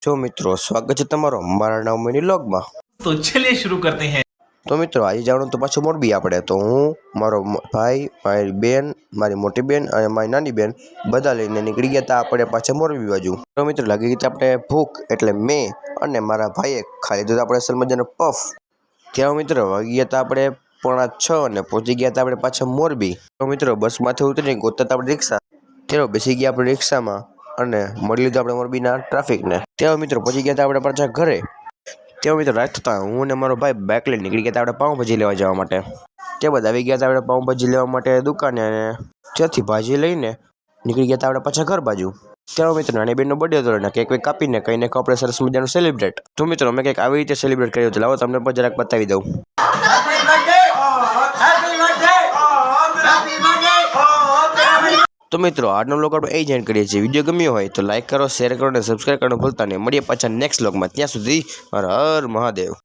જો મિત્રો સ્વાગત છે તમારો મારા નામ મિની વ્લોગમાં। तो चलिए शुरू करते हैं। તો મિત્રો આજે જવાનું તો પાછું મોરબી આપણે તો હું મારો ભાઈ મારી બેન મારી મોટી બેન અને મારી નાની બેન બધા લઈને નીકળી ગયા હતા આપણે પાછા મોરબી બાજુ। તો મિત્રો લાગી ગઈ આપણે ભૂખ એટલે મેં અને મારા ભાઈએ ખાઈ લીધું આપણે અસલ મજાનો પફ। ત્યાં મિત્રો વાગી ગયા હતા આપણે 5:45 અને પહોંચી ગયા હતા આપણે પાછા મોરબી। તો મિત્રો બસમાંથી ઉતરીને ગોતતા હતા આપણે રિક્ષા, ત્યારે બેસી ગયા આપણે રિક્ષામાં અને મળી લીધું આપણે મોરબીના ટ્રાફિકને। ત્યાં મિત્રો પહોંચી ગયા હતા આપણે પાછા ઘરે। ત્યાં મિત્રો રાત થતા હું અને મારો ભાઈ બાઇક લઈને નીકળી ગયા હતા આપણે પાઉંભાજી લેવા જવા માટે। તે બધા આવી ગયા હતા આપણે પાઉંભાજી લેવા માટે દુકાને અને ત્યાંથી ભાજી લઈને નીકળી ગયા હતા આપણે પાછા ઘર બાજુ। ત્યાં મિત્રો નાની બેનનો બર્થડે હતો અને કેક કાપીને કંઈને આપણે સરસ મજાનું સેલિબ્રેટ। તો મિત્રો અમે કંઈક આવી રીતે સેલિબ્રેટ કર્યું હતું, લાવો તમને પણ જરાક બતાવી દઉં। તો મિત્રો આજનો વ્લોગ આપણે એ જ કરીએ છીએ। વિડીયો ગમ્યો હોય તો લાઈક કરો, શેર કરો અને સબસ્ક્રાઈબ કરવાનું ભૂલતા નહીં। મળીએ પાછા નેક્સ્ટ વ્લોગમાં, ત્યાં સુધી હર હર મહાદેવ।